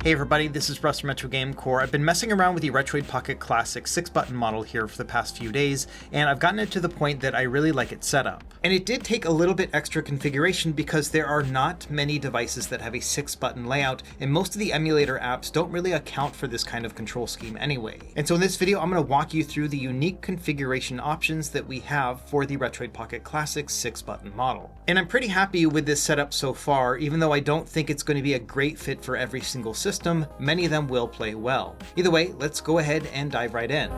Hey everybody, this is Russ from Retro Game Core. I've been messing around with the Retroid Pocket Classic 6-button model here for the past few days, and I've gotten it to the point that I really like its setup. And it did take a little bit extra configuration because there are not many devices that have a 6-button layout, and most of the emulator apps don't really account for this kind of control scheme anyway. And so in this video, I'm going to walk you through the unique configuration options that we have for the Retroid Pocket Classic 6-button model. And I'm pretty happy with this setup so far, even though I don't think it's going to be a great fit for every single system. Many of them will play well. Either way, let's go ahead and dive right in.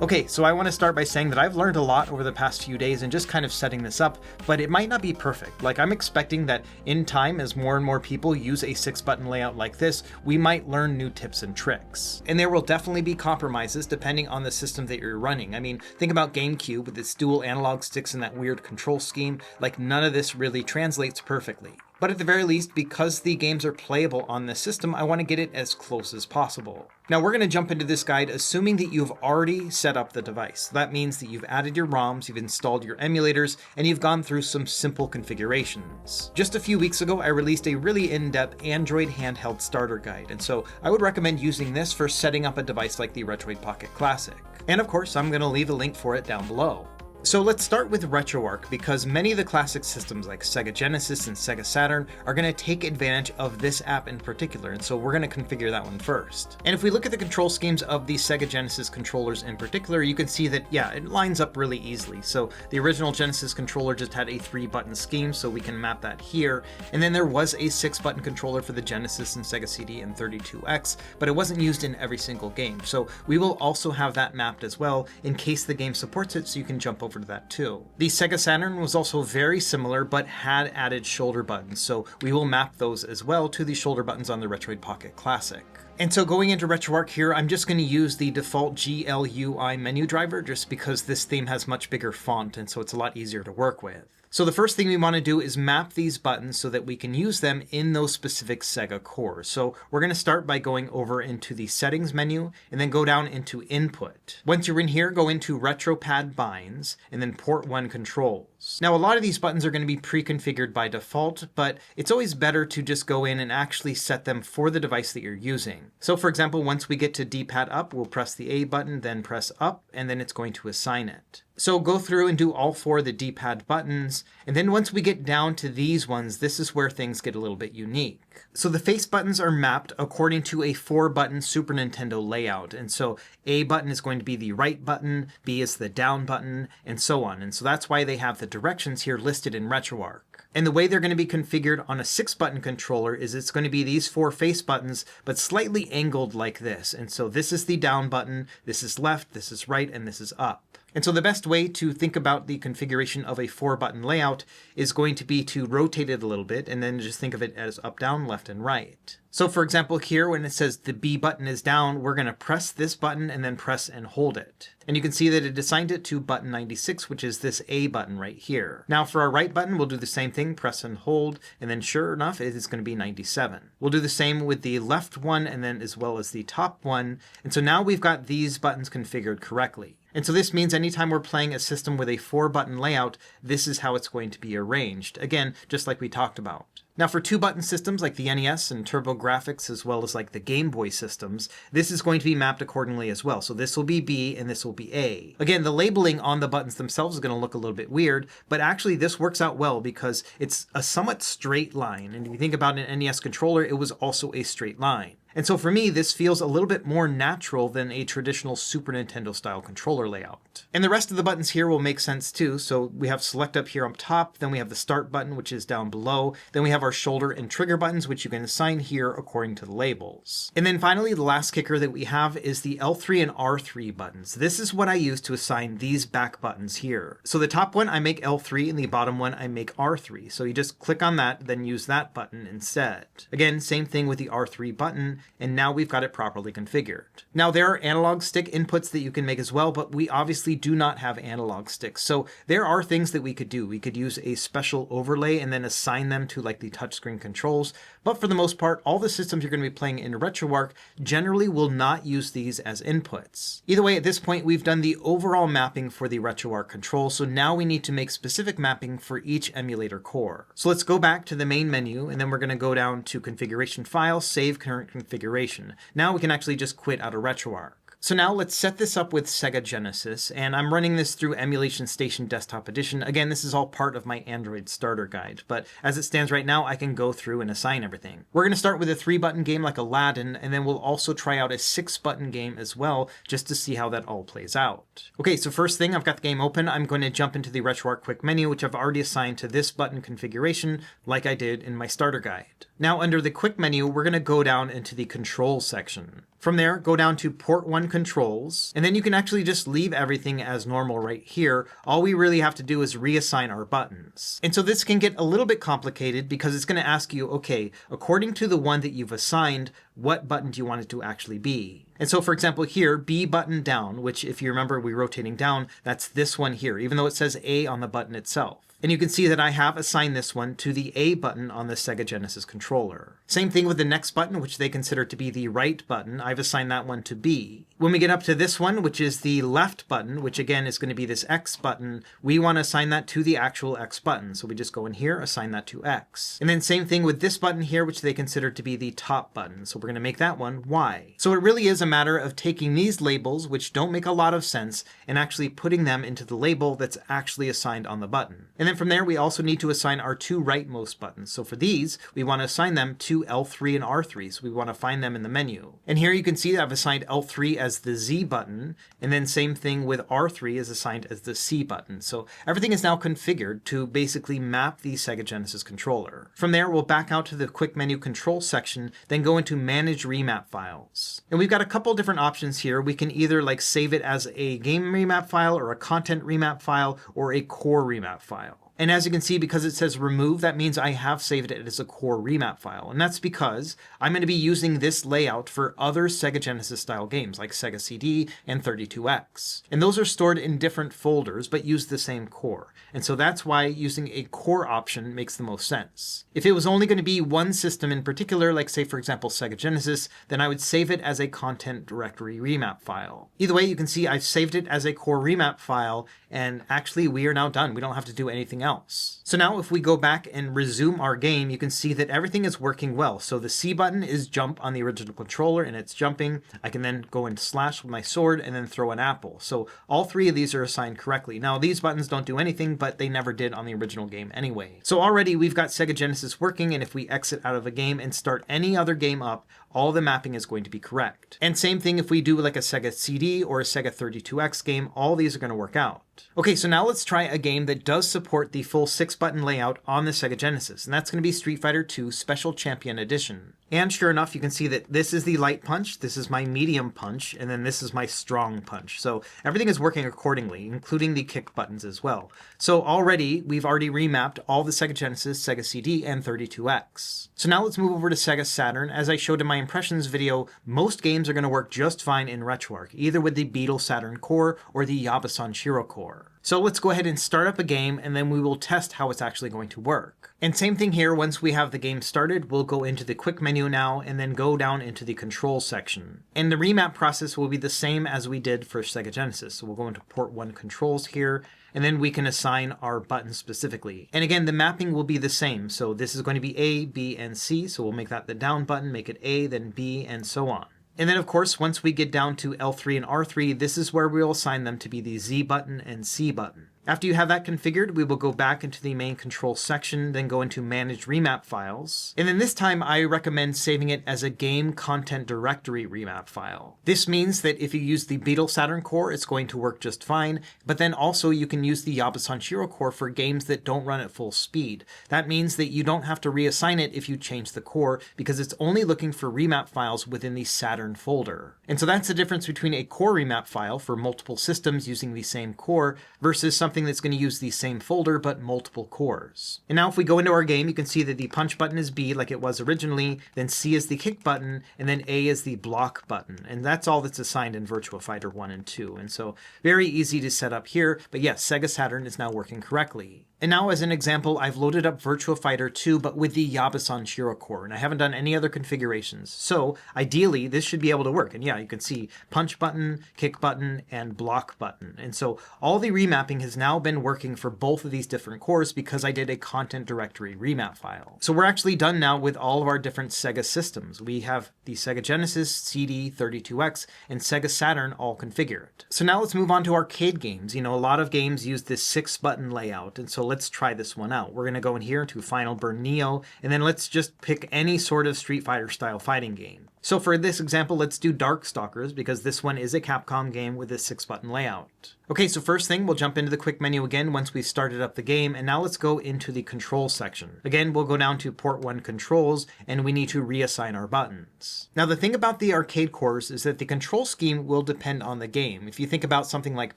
Okay, so I want to start by saying that I've learned a lot over the past few days and just kind of setting this up, but it might not be perfect. Like, I'm expecting that in time, as more and more people use a 6-button layout like this, we might learn new tips and tricks. And there will definitely be compromises depending on the system that you're running. I mean, think about GameCube with its dual analog sticks and that weird control scheme. Like, none of this really translates perfectly. But at the very least, because the games are playable on this system, I want to get it as close as possible. Now we're going to jump into this guide assuming that you've already set up the device. That means that you've added your ROMs, you've installed your emulators, and you've gone through some simple configurations. Just a few weeks ago, I released a really in-depth Android handheld starter guide, and so I would recommend using this for setting up a device like the Retroid Pocket Classic. And of course, I'm going to leave a link for it down below. So let's start with RetroArch, because many of the classic systems like Sega Genesis and Sega Saturn are going to take advantage of this app in particular, and so we're going to configure that one first. And if we look at the control schemes of the Sega Genesis controllers in particular, you can see that, yeah, it lines up really easily. So the original Genesis controller just had a 3-button scheme, so we can map that here. And then there was a 6-button controller for the Genesis and Sega CD and 32X, but it wasn't used in every single game. So we will also have that mapped as well in case the game supports it, so you can jump over to that too. The Sega Saturn was also very similar but had added shoulder buttons, so we will map those as well to the shoulder buttons on the Retroid Pocket Classic. And so going into RetroArch here, I'm just going to use the default GLUI menu driver just because this theme has much bigger font and so it's a lot easier to work with. So the first thing we want to do is map these buttons so that we can use them in those specific Sega cores. So we're going to start by going over into the settings menu and then go down into input. Once you're in here, go into RetroPad binds and then port 1 controls. Now a lot of these buttons are going to be pre-configured by default, but it's always better to just go in and actually set them for the device that you're using. So for example, once we get to D-pad up, we'll press the A button, then press up, and then it's going to assign it. So go through and do all 4 of the D-pad buttons, and then once we get down to these ones, this is where things get a little bit unique. So the face buttons are mapped according to a 4-button Super Nintendo layout, and so A button is going to be the right button, B is the down button, and so on. And so that's why they have the directions here listed in RetroArch. And the way they're going to be configured on a 6-button controller is it's going to be these 4 face buttons, but slightly angled like this. And so this is the down button, this is left, this is right, and this is up. And so the best way to think about the configuration of a 4-button layout is going to be to rotate it a little bit and then just think of it as up, down, left, and right. So for example here, when it says the B button is down, we're going to press this button and then press and hold it. And you can see that it assigned it to button 96, which is this A button right here. Now for our right button, we'll do the same thing, press and hold, and then sure enough, it is going to be 97. We'll do the same with the left one and then as well as the top one. And so now we've got these buttons configured correctly. And so this means anytime we're playing a system with a 4-button layout, this is how it's going to be arranged. Again, just like we talked about. Now for 2-button systems like the NES and TurboGrafx, as well as like the Game Boy systems, this is going to be mapped accordingly as well. So this will be B and this will be A. Again, the labeling on the buttons themselves is going to look a little bit weird, but actually this works out well because it's a somewhat straight line. And if you think about an NES controller, it was also a straight line. And so for me, this feels a little bit more natural than a traditional Super Nintendo style controller layout. And the rest of the buttons here will make sense too. So we have select up here on top, then we have the start button, which is down below. Then we have our shoulder and trigger buttons, which you can assign here according to the labels. And then finally, the last kicker that we have is the L3 and R3 buttons. This is what I use to assign these back buttons here. So the top one, I make L3, and the bottom one, I make R3. So you just click on that, then use that button instead. Again, same thing with the R3 button. And now we've got it properly configured. Now there are analog stick inputs that you can make as well, but we obviously do not have analog sticks. So there are things that we could do. We could use a special overlay and then assign them to like the touchscreen controls, but for the most part, all the systems you're going to be playing in RetroArch generally will not use these as inputs. Either way, at this point, we've done the overall mapping for the RetroArch control, so now we need to make specific mapping for each emulator core. So let's go back to the main menu, and then we're going to go down to Configuration File, Save Current Configuration. Now we can actually just quit out of RetroArch. So now let's set this up with Sega Genesis, and I'm running this through Emulation Station Desktop Edition. Again, this is all part of my Android starter guide, but as it stands right now, I can go through and assign everything. We're going to start with a 3-button game like Aladdin, and then we'll also try out a 6-button game as well, just to see how that all plays out. Okay, so first thing, I've got the game open. I'm going to jump into the RetroArch quick menu, which I've already assigned to this button configuration, like I did in my starter guide. Now, under the quick menu, we're going to go down into the controls section. From there, go down to Port 1 Controls, and then you can actually just leave everything as normal right here. All we really have to do is reassign our buttons. And so this can get a little bit complicated because it's going to ask you, okay, according to the one that you've assigned, what button do you want it to actually be? And so, for example, here, B button down, which if you remember, we're rotating down, that's this one here, even though it says A on the button itself. And you can see that I have assigned this one to the A button on the Sega Genesis controller. Same thing with the next button, which they consider to be the right button. I've assigned that one to B. When we get up to this one, which is the left button, which again is going to be this X button, we want to assign that to the actual X button. So we just go in here, assign that to X. And then same thing with this button here, which they consider to be the top button. So we're going to make that one Y. So it really is a matter of taking these labels, which don't make a lot of sense, and actually putting them into the label that's actually assigned on the button. And then from there, we also need to assign our 2 rightmost buttons. So for these, we want to assign them to L3 and R3. So we want to find them in the menu. And here you can see that I've assigned L3 as the Z button, and then same thing with R3 is assigned as the C button. So everything is now configured to basically map the Sega Genesis controller. From there, we'll back out to the quick menu control section, then go into Manage Remap Files. And we've got a couple different options here. We can either like save it as a game remap file or a content remap file or a core remap file. And as you can see, because it says remove, that means I have saved it as a core remap file. And that's because I'm going to be using this layout for other Sega Genesis style games like Sega CD and 32X. And those are stored in different folders, but use the same core. And so that's why using a core option makes the most sense. If it was only going to be one system in particular, like say for example Sega Genesis, then I would save it as a content directory remap file. Either way, you can see I've saved it as a core remap file, and actually we are now done. We don't have to do anything else. So now if we go back and resume our game, you can see that everything is working well. So the C button is jump on the original controller and it's jumping. I can then go and slash with my sword and then throw an apple. So all 3 of these are assigned correctly. Now these buttons don't do anything, but they never did on the original game anyway. So already we've got Sega Genesis working, and if we exit out of a game and start any other game up, all the mapping is going to be correct. And same thing if we do like a Sega CD or a Sega 32X game, all these are going to work out. Okay, so now let's try a game that does support the full 6-button layout on the Sega Genesis, and that's going to be Street Fighter II Special Champion Edition. And sure enough, you can see that this is the light punch, this is my medium punch, and then this is my strong punch. So everything is working accordingly, including the kick buttons as well. So we've already remapped all the Sega Genesis, Sega CD, and 32X. So now let's move over to Sega Saturn. As I showed in my impressions video, most games are going to work just fine in RetroArch, either with the Beetle Saturn core or the Yabasan Shiro core. So let's go ahead and start up a game, and then we will test how it's actually going to work. And same thing here, once we have the game started, we'll go into the quick menu now, and then go down into the control section. And the remap process will be the same as we did for Sega Genesis. So we'll go into Port 1 Controls here, and then we can assign our buttons specifically. And again, the mapping will be the same. So this is going to be A, B, and C. So we'll make that the down button, make it A, then B, and so on. And then of course, once we get down to L3 and R3, this is where we'll assign them to be the Z button and C button. After you have that configured, we will go back into the main control section, then go into Manage Remap Files. And then this time, I recommend saving it as a Game Content Directory remap file. This means that if you use the Beetle Saturn core, it's going to work just fine, but then also you can use the Yabasan Shiro core for games that don't run at full speed. That means that you don't have to reassign it if you change the core, because it's only looking for remap files within the Saturn folder. And so that's the difference between a core remap file for multiple systems using the same core versus something that's going to use the same folder but multiple cores. And now if we go into our game, you can see that the punch button is B like it was originally, then C is the kick button, and then A is the block button. And that's all that's assigned in Virtua Fighter 1 and 2. And so very easy to set up here, but yes, Sega Saturn is now working correctly. And now as an example, I've loaded up Virtua Fighter 2, but with the Yabusan Shiro core, and I haven't done any other configurations. So ideally, this should be able to work. And yeah, you can see punch button, kick button, and block button. And so all the remapping has now been working for both of these different cores because I did a content directory remap file. So we're actually done now with all of our different Sega systems. We have the Sega Genesis, CD, 32X, and Sega Saturn all configured. So now let's move on to arcade games. You know, a lot of games use this 6-button layout, and so let's try this one out. We're going to go in here to Final Burn Neo, and then let's just pick any sort of Street Fighter style fighting game. So for this example, let's do Darkstalkers, because this one is a Capcom game with a 6-button layout. Okay, so first thing, we'll jump into the quick menu again once we've started up the game, and now let's go into the control section. Again, we'll go down to Port 1 Controls, and we need to reassign our buttons. Now the thing about the arcade cores is that the control scheme will depend on the game. If you think about something like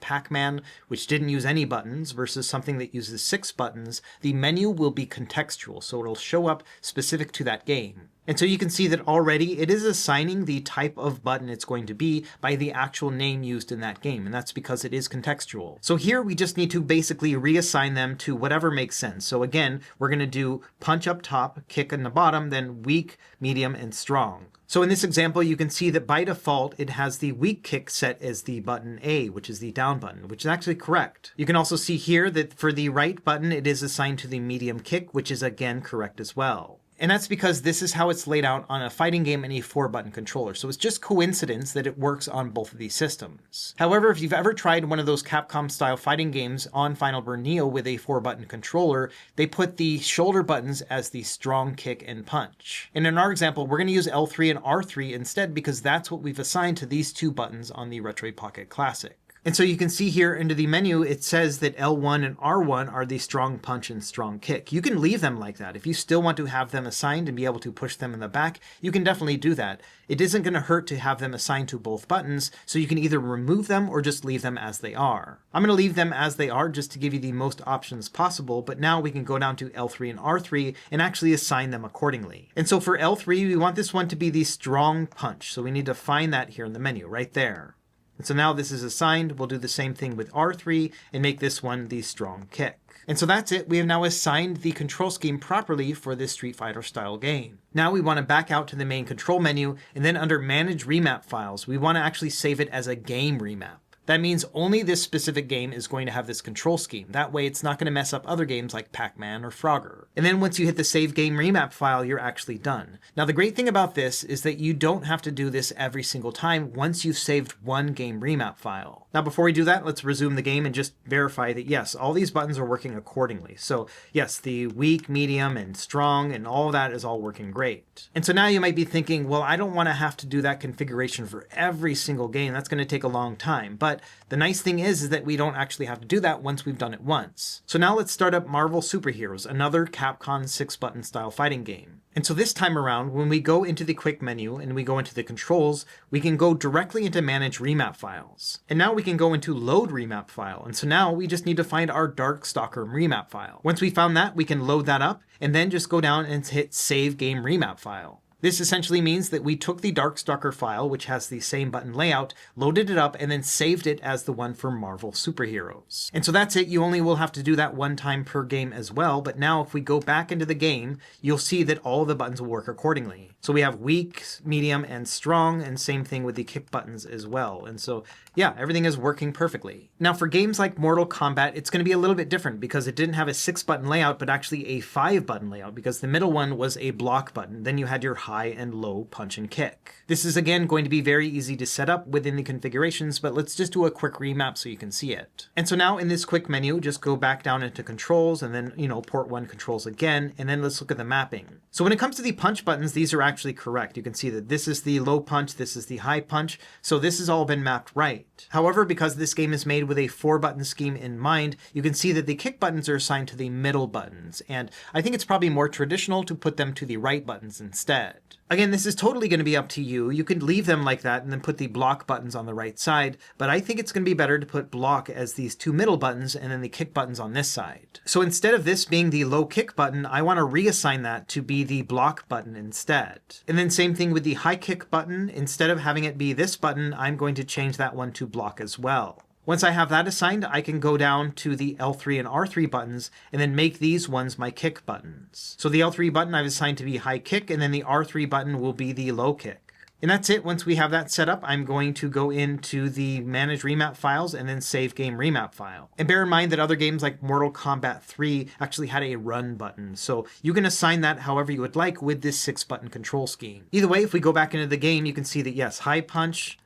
Pac-Man, which didn't use any buttons, versus something that uses 6 buttons, the menu will be contextual, so it'll show up specific to that game. And so you can see that already it is assigning the type of button it's going to be by the actual name used in that game, and that's because it is contextual. So here we just need to basically reassign them to whatever makes sense. So again, we're going to do punch up top, kick in the bottom, then weak, medium, and strong. So in this example, you can see that by default, it has the weak kick set as the button A, which is the down button, which is actually correct. You can also see here that for the right button, it is assigned to the medium kick, which is again correct as well. And that's because this is how it's laid out on a fighting game in a 4-button controller. So it's just coincidence that it works on both of these systems. However, if you've ever tried one of those Capcom-style fighting games on Final Burn Neo with a 4-button controller, they put the shoulder buttons as the strong, kick, and punch. And in our example, we're going to use L3 and R3 instead because that's what we've assigned to these 2 buttons on the Retroid Pocket Classic. And so you can see here into the menu, it says that L1 and R1 are the strong punch and strong kick. You can leave them like that. If you still want to have them assigned and be able to push them in the back, you can definitely do that. It isn't going to hurt to have them assigned to both buttons, so you can either remove them or just leave them as they are. I'm going to leave them as they are just to give you the most options possible, but now we can go down to L3 and R3 and actually assign them accordingly. And so for L3, we want this one to be the strong punch, so we need to find that here in the menu, right there. And so now this is assigned. We'll do the same thing with R3 and make this one the strong kick. And so that's it. We have now assigned the control scheme properly for this Street Fighter style game. Now we want to back out to the main control menu, and then under Manage Remap Files, we want to actually save it as a game remap. That means only this specific game is going to have this control scheme. That way it's not going to mess up other games like Pac-Man or Frogger. And then once you hit the Save Game Remap file, you're actually done. Now the great thing about this is that you don't have to do this every single time once you've saved one game remap file. Now before we do that, let's resume the game and just verify that yes, all these buttons are working accordingly. So yes, the weak, medium, and strong, and all of that is all working great. And so now you might be thinking, well, I don't want to have to do that configuration for every single game. That's going to take a long time. But the nice thing is that we don't actually have to do that once we've done it once. So now let's start up Marvel Super Heroes, another Capcom 6-button style fighting game. And so this time around, when we go into the quick menu and we go into the controls, we can go directly into Manage Remap Files. And now we can go into Load Remap File. And so now we just need to find our Darkstalker remap file. Once we found that, we can load that up and then just go down and hit Save Game Remap File. This essentially means that we took the Darkstalker file, which has the same button layout, loaded it up, and then saved it as the one for Marvel Superheroes. And so that's it. You only will have to do that one time per game as well, but now if we go back into the game, you'll see that all of the buttons will work accordingly. So we have weak, medium, and strong, and same thing with the kick buttons as well. And so yeah, everything is working perfectly. Now for games like Mortal Kombat, it's going to be a little bit different because it didn't have a 6-button layout, but actually a 5-button layout because the middle one was a block button. Then you had your high and low punch and kick. This is again going to be very easy to set up within the configurations, but let's just do a quick remap so you can see it. And so now in this quick menu, just go back down into controls and then, port 1 controls again, and then let's look at the mapping. So when it comes to the punch buttons, these are actually correct. You can see that this is the low punch, this is the high punch, so this has all been mapped right. However, because this game is made with a 4-button scheme in mind, you can see that the kick buttons are assigned to the middle buttons, and I think it's probably more traditional to put them to the right buttons instead. Again, this is totally going to be up to you. You could leave them like that and then put the block buttons on the right side, but I think it's going to be better to put block as these 2 middle buttons and then the kick buttons on this side. So instead of this being the low kick button, I want to reassign that to be the block button instead. And then same thing with the high kick button. Instead of having it be this button, I'm going to change that one to block as well. Once I have that assigned, I can go down to the L3 and R3 buttons and then make these ones my kick buttons. So the L3 button I've assigned to be high kick, and then the R3 button will be the low kick. And that's it. Once we have that set up, I'm going to go into the Manage Remap Files and then Save Game Remap File. And bear in mind that other games like Mortal Kombat 3 actually had a run button, so you can assign that however you would like with this 6-button control scheme. Either way, if we go back into the game, you can see that yes, high punch,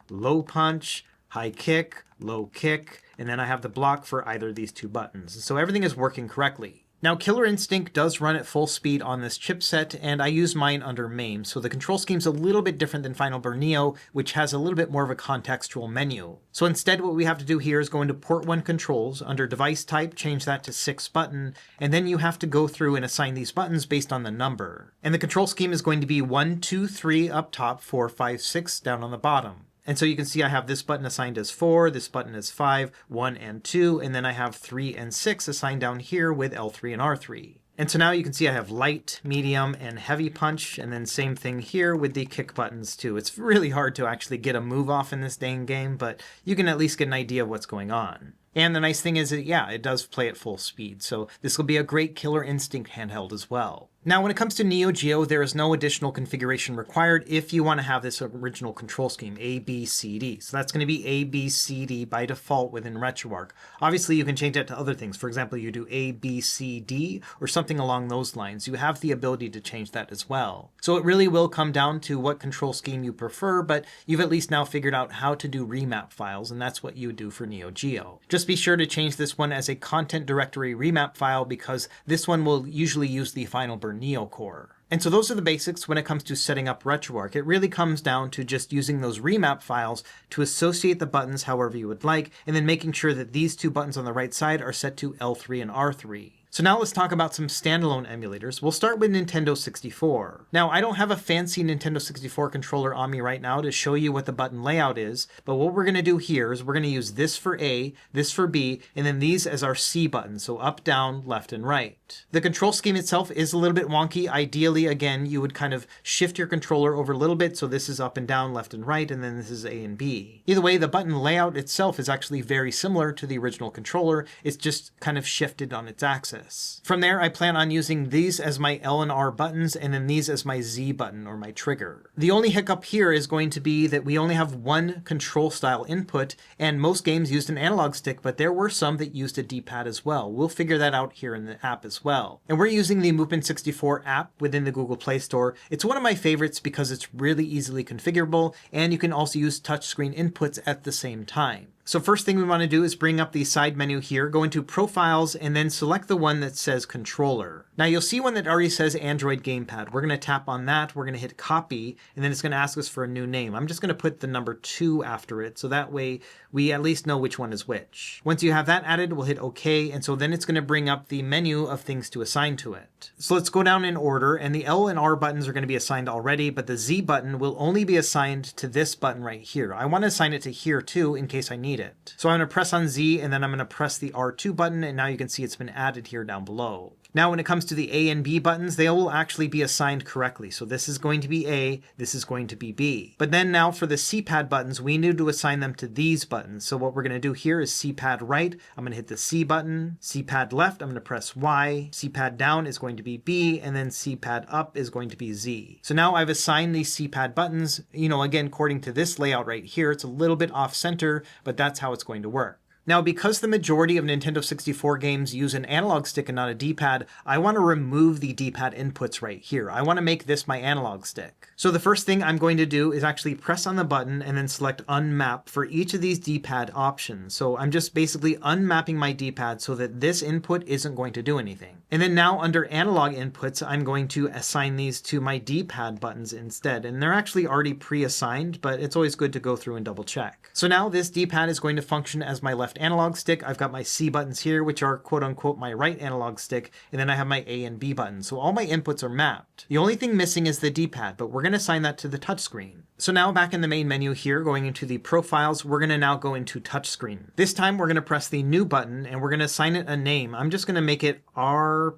high kick, low kick, and then I have the block for either of these two buttons. So everything is working correctly. Now, Killer Instinct does run at full speed on this chipset, and I use mine under MAME, so the control scheme's a little bit different than Final Burn Neo, which has a little bit more of a contextual menu. So instead, what we have to do here is go into Port 1 Controls, under Device Type, change that to 6-button, and then you have to go through and assign these buttons based on the number. And the control scheme is going to be 1, 2, 3 up top, 4, 5, 6 down on the bottom. And so you can see I have this button assigned as 4, this button as 5, 1 and 2, and then I have 3 and 6 assigned down here with L3 and R3. And so now you can see I have light, medium, and heavy punch, and then same thing here with the kick buttons too. It's really hard to actually get a move off in this dang game, but you can at least get an idea of what's going on. And the nice thing is that, yeah, it does play at full speed, so this will be a great Killer Instinct handheld as well. Now, when it comes to Neo Geo, there is no additional configuration required if you want to have this original control scheme, A, B, C, D. So that's going to be A, B, C, D by default within RetroArch. Obviously, you can change that to other things. For example, you do A, B, C, D, or something along those lines. You have the ability to change that as well. So it really will come down to what control scheme you prefer, but you've at least now figured out how to do remap files, and that's what you would do for Neo Geo. Just be sure to change this one as a content directory remap file, because this one will usually use the Final Burn Neo core. And so those are the basics when it comes to setting up RetroArch. It really comes down to just using those remap files to associate the buttons however you would like, and then making sure that these two buttons on the right side are set to L3 and R3. So now let's talk about some standalone emulators. We'll start with Nintendo 64. Now, I don't have a fancy Nintendo 64 controller on me right now to show you what the button layout is, but what we're going to do here is we're going to use this for A, this for B, and then these as our C buttons, so up, down, left, and right. The control scheme itself is a little bit wonky. Ideally, again, you would kind of shift your controller over a little bit, so this is up and down, left and right, and then this is A and B. Either way, the button layout itself is actually very similar to the original controller. It's just kind of shifted on its axis. From there, I plan on using these as my L and R buttons, and then these as my Z button or my trigger. The only hiccup here is going to be that we only have one control style input, and most games used an analog stick, but there were some that used a D-pad as well. We'll figure that out here in the app as well. And we're using the Movement 64 app within the Google Play Store. It's one of my favorites because it's really easily configurable, and you can also use touchscreen inputs at the same time. So first thing we want to do is bring up the side menu here, go into Profiles, and then select the one that says Controller. Now you'll see one that already says Android Gamepad. We're going to tap on that, we're going to hit Copy, and then it's going to ask us for a new name. I'm just going to put the number 2 after it, so that way we at least know which one is which. Once you have that added, we'll hit OK, and so then it's going to bring up the menu of things to assign to it. So let's go down in order, and the L and R buttons are going to be assigned already, but the Z button will only be assigned to this button right here. I want to assign it to here too, in case I need it. So I'm going to press on Z, and then I'm going to press the R2 button, and now you can see it's been added here down below. Now when it comes to the A and B buttons, they will actually be assigned correctly. So this is going to be A, this is going to be B. But then now for the C-pad buttons, we need to assign them to these buttons. So what we're going to do here is C-pad right, I'm going to hit the C button, C-pad left, I'm going to press Y, C-pad down is going to be B, and then C-pad up is going to be Z. So now I've assigned these C-pad buttons, again, according to this layout right here, it's a little bit off center, but that's how it's going to work. Now, because the majority of Nintendo 64 games use an analog stick and not a D-pad, I want to remove the D-pad inputs right here. I want to make this my analog stick. So the first thing I'm going to do is actually press on the button and then select Unmap for each of these D-pad options. So I'm just basically unmapping my D-pad so that this input isn't going to do anything. And then now under analog inputs, I'm going to assign these to my D-pad buttons instead. And they're actually already pre-assigned, but it's always good to go through and double check. So now this D-pad is going to function as my left analog stick. I've got my C buttons here, which are quote unquote my right analog stick, and then I have my A and B buttons. So all my inputs are mapped. The only thing missing is the D-pad, but we're going to assign that to the touchscreen. So now back in the main menu here, going into the profiles, we're going to now go into touchscreen. This time we're going to press the new button and we're going to assign it a name. I'm just going to make it RPC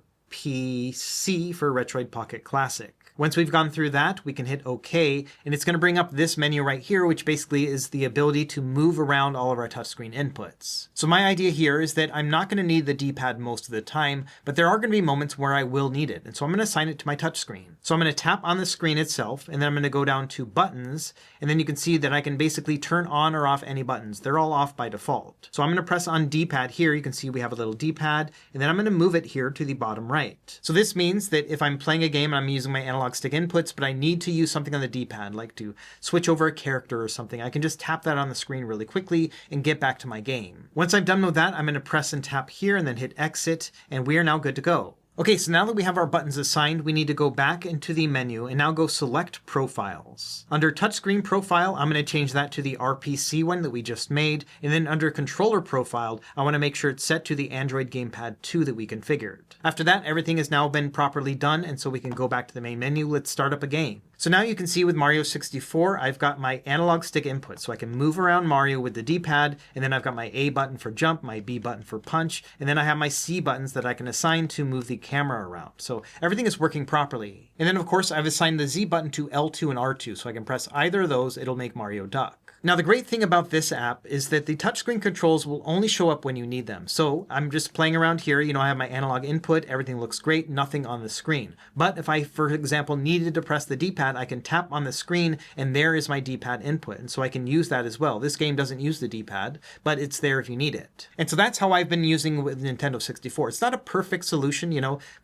for Retroid Pocket Classic. Once we've gone through that, we can hit OK, and it's going to bring up this menu right here, which basically is the ability to move around all of our touchscreen inputs. So my idea here is that I'm not going to need the D-pad most of the time, but there are going to be moments where I will need it. And so I'm going to assign it to my touchscreen. So I'm going to tap on the screen itself, and then I'm going to go down to buttons, and then you can see that I can basically turn on or off any buttons. They're all off by default. So I'm going to press on D-pad here. You can see we have a little D-pad, and then I'm going to move it here to the bottom right. So this means that if I'm playing a game and I'm using my analog stick inputs, but I need to use something on the D-pad, like to switch over a character or something, I can just tap that on the screen really quickly and get back to my game. Once I've done with that, I'm going to press and tap here and then hit exit, and we are now good to go. Okay, so now that we have our buttons assigned, we need to go back into the menu and now go select profiles. Under touchscreen profile, I'm going to change that to the RPC one that we just made. And then under controller profile, I want to make sure it's set to the Android Gamepad 2 that we configured. After that, everything has now been properly done, and so we can go back to the main menu. Let's start up a game. So now you can see with Mario 64, I've got my analog stick input, so I can move around Mario with the D-pad, and then I've got my A button for jump, my B button for punch, and then I have my C buttons that I can assign to move the camera around. So everything is working properly. And then of course I've assigned the Z button to L2 and R2, so I can press either of those, it'll make Mario duck. Now the great thing about this app is that the touchscreen controls will only show up when you need them. So I'm just playing around here, I have my analog input, everything looks great, nothing on the screen. But if I, for example, needed to press the D-pad, I can tap on the screen and there is my D-pad input. And so I can use that as well. This game doesn't use the D-pad, but it's there if you need it. And so that's how I've been using with Nintendo 64. It's not a perfect solution,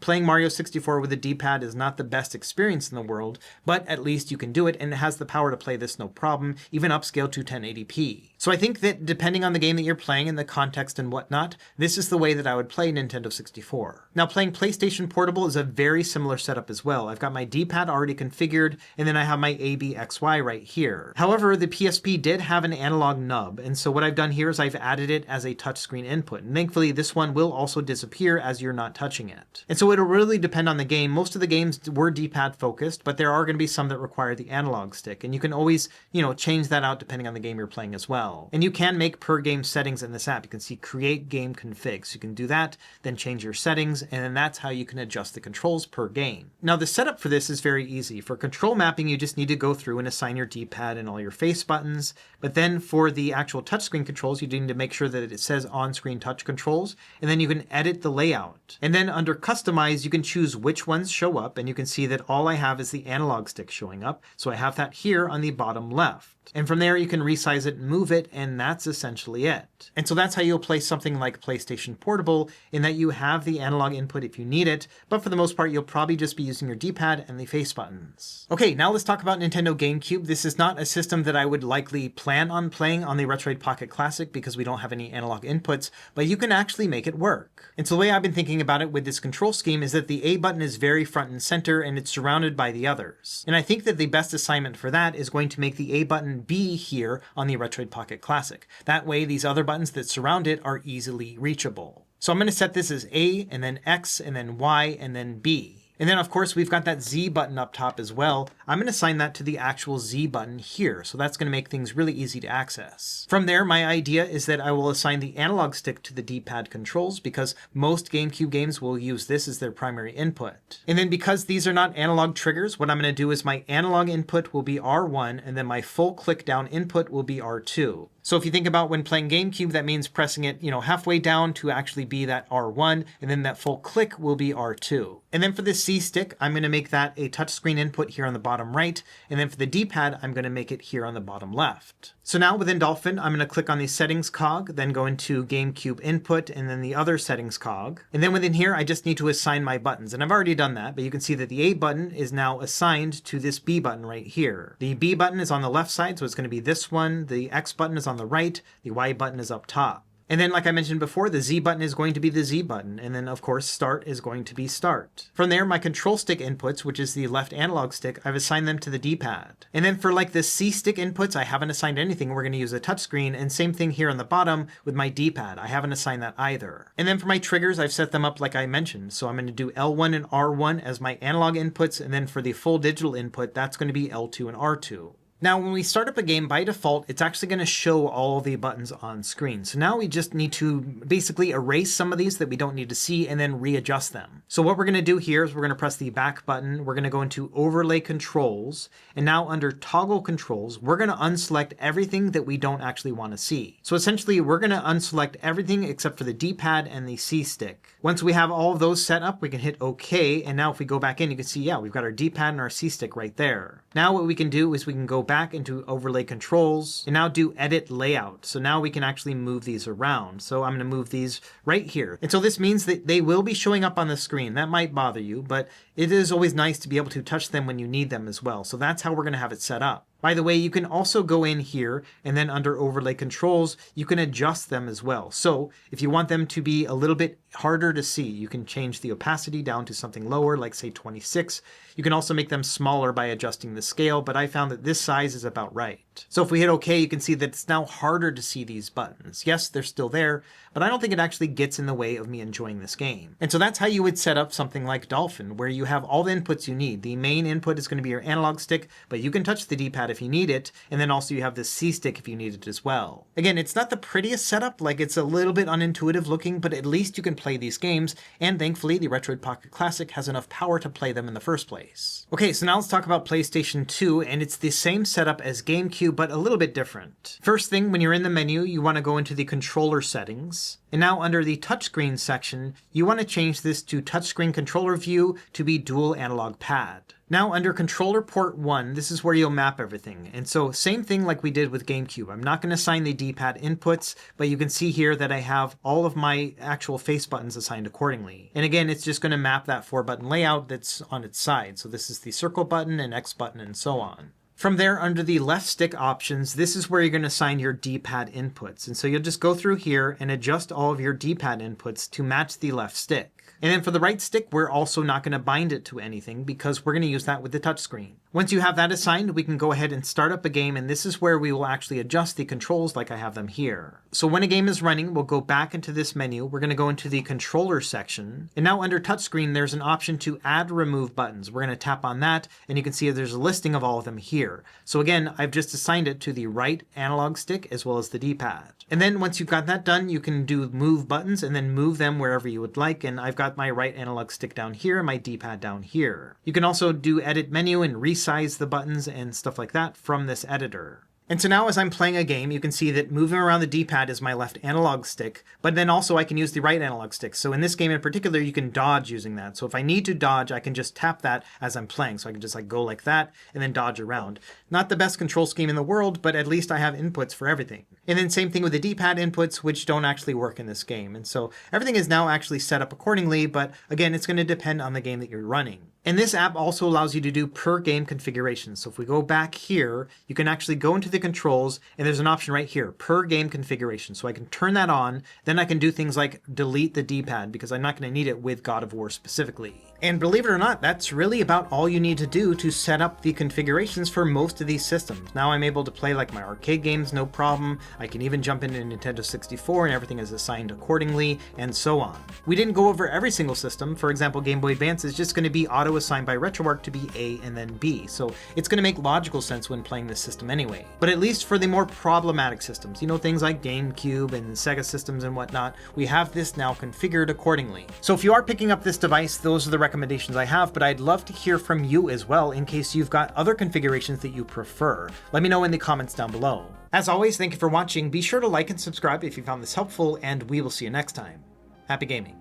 playing Mario 64 with a D-pad is not the best experience in the world, but at least you can do it and it has the power to play this no problem, even upscale to 1080p. So I think that depending on the game that you're playing and the context and whatnot, this is the way that I would play Nintendo 64. Now playing PlayStation Portable is a very similar setup as well. I've got my D-pad already configured, and then I have my ABXY right here. However, the PSP did have an analog nub, and so what I've done here is I've added it as a touchscreen input. And thankfully this one will also disappear as you're not touching it. And so it'll really depend on the game. Most of the games were D-pad focused, but there are going to be some that require the analog stick, and you can always, change that out depending on the game you're playing as well. And you can make per game settings in this app. You can see create game config. So you can do that, then change your settings, and then that's how you can adjust the controls per game. Now the setup for this is very easy. For control mapping, you just need to go through and assign your D-pad and all your face buttons. But then for the actual touchscreen controls, you need to make sure that it says on-screen touch controls, and then you can edit the layout. And then under customize, you can choose which ones show up, and you can see that all I have is the analog stick showing up. So I have that here on the bottom left. And from there, you can resize it and move it, and that's essentially it. And so that's how you'll play something like PlayStation Portable, in that you have the analog input if you need it, but for the most part, you'll probably just be using your D-pad and the face buttons. Okay, now let's talk about Nintendo GameCube. This is not a system that I would likely plan on playing on the Retroid Pocket Classic because we don't have any analog inputs, but you can actually make it work. And so the way I've been thinking about it with this control scheme is that the A button is very front and center, and it's surrounded by the others. And I think that the best assignment for that is going to make the A button be here on the Retroid Pocket Classic. That way these other buttons that surround it are easily reachable. So I'm going to set this as A, and then X, and then Y, and then B. And then of course we've got that Z button up top as well. I'm going to assign that to the actual Z button here. So that's going to make things really easy to access. From there, my idea is that I will assign the analog stick to the D-pad controls because most GameCube games will use this as their primary input. And then because these are not analog triggers, what I'm going to do is my analog input will be R1 and then my full click down input will be R2. So if you think about when playing GameCube, that means pressing it, halfway down to actually be that R1, and then that full click will be R2. And then for the C stick, I'm going to make that a touchscreen input here on the bottom right, and then for the D-pad, I'm going to make it here on the bottom left. So now within Dolphin, I'm going to click on the settings cog, then go into GameCube input, and then the other settings cog. And then within here, I just need to assign my buttons, and I've already done that, but you can see that the A button is now assigned to this B button right here. The B button is on the left side, so it's going to be this one. The X button is on the right, the Y button is up top. And then, like I mentioned before, the Z button is going to be the Z button, and then of course start is going to be start. From there, my control stick inputs, which is the left analog stick, I've assigned them to the D-pad. And then for like the C stick inputs, I haven't assigned anything. We're going to use a touchscreen, and same thing here on the bottom with my D-pad. I haven't assigned that either. And then for my triggers, I've set them up like I mentioned. So I'm going to do L1 and R1 as my analog inputs, and then for the full digital input, that's going to be L2 and R2. Now, when we start up a game, by default, it's actually going to show all the buttons on screen. So now we just need to basically erase some of these that we don't need to see and then readjust them. So what we're going to do here is we're going to press the back button. We're going to go into Overlay Controls. And now under Toggle Controls, we're going to unselect everything that we don't actually want to see. So essentially, we're going to unselect everything except for the D-pad and the C-stick. Once we have all of those set up, we can hit OK. And now if we go back in, you can see, yeah, we've got our D-pad and our C-stick right there. Now what we can do is we can go back into Overlay Controls and now do Edit Layout. So now we can actually move these around. So I'm going to move these right here. And so this means that they will be showing up on the screen. That might bother you, but it is always nice to be able to touch them when you need them as well. So that's how we're going to have it set up. By the way, you can also go in here and then under Overlay Controls, you can adjust them as well. So if you want them to be a little bit harder to see, you can change the opacity down to something lower, like say 26. You can also make them smaller by adjusting the scale, but I found that this size is about right. So if we hit OK, you can see that it's now harder to see these buttons. Yes, they're still there, but I don't think it actually gets in the way of me enjoying this game. And so that's how you would set up something like Dolphin, where you have all the inputs you need. The main input is going to be your analog stick, but you can touch the D-pad if you need it, and then also you have the C-stick if you need it as well. Again, it's not the prettiest setup, like it's a little bit unintuitive looking, but at least you can play these games, and thankfully the Retroid Pocket Classic has enough power to play them in the first place. Okay, so now let's talk about PlayStation 2, and it's the same setup as GameCube, but a little bit different. First thing, when you're in the menu, you want to go into the controller settings. And now under the touchscreen section, you want to change this to touchscreen controller view to be dual analog pad. Now under controller port 1, this is where you'll map everything. And so same thing like we did with GameCube. I'm not going to assign the D-pad inputs, but you can see here that I have all of my actual face buttons assigned accordingly. And again, it's just going to map that 4-button layout that's on its side. So this is the circle button and X button and so on. From there, under the left stick options, this is where you're going to assign your D-pad inputs. And so you'll just go through here and adjust all of your D-pad inputs to match the left stick. And then for the right stick, we're also not going to bind it to anything because we're going to use that with the touchscreen. Once you have that assigned, we can go ahead and start up a game, and this is where we will actually adjust the controls like I have them here. So when a game is running, we'll go back into this menu. We're going to go into the controller section. And now under touchscreen, there's an option to add or remove buttons. We're going to tap on that, and you can see there's a listing of all of them here. So again, I've just assigned it to the right analog stick as well as the D-pad. And then once you've got that done, you can do move buttons and then move them wherever you would like. And I've got my right analog stick down here and my D-pad down here. You can also do edit menu and resize the buttons and stuff like that from this editor. And so now as I'm playing a game, you can see that moving around the D-pad is my left analog stick, but then also I can use the right analog stick. So in this game in particular, you can dodge using that. So if I need to dodge, I can just tap that as I'm playing. So I can just like go like that and then dodge around. Not the best control scheme in the world, but at least I have inputs for everything. And then same thing with the D-pad inputs, which don't actually work in this game. And so everything is now actually set up accordingly, but again, it's going to depend on the game that you're running. And this app also allows you to do per game configurations. So if we go back here, you can actually go into the controls and there's an option right here, per game configuration. So I can turn that on. Then I can do things like delete the D-pad because I'm not going to need it with God of War specifically. And believe it or not, that's really about all you need to do to set up the configurations for most of these systems. Now I'm able to play like my arcade games, no problem. I can even jump into Nintendo 64 and everything is assigned accordingly and so on. We didn't go over every single system. For example, Game Boy Advance is just going to be auto-assigned by RetroArch to be A and then B. So it's going to make logical sense when playing this system anyway. But at least for the more problematic systems, you know, things like GameCube and Sega systems and whatnot, we have this now configured accordingly. So if you are picking up this device, those are the recommendations I have, but I'd love to hear from you as well in case you've got other configurations that you prefer. Let me know in the comments down below. As always, thank you for watching. Be sure to like and subscribe if you found this helpful, and we will see you next time. Happy gaming.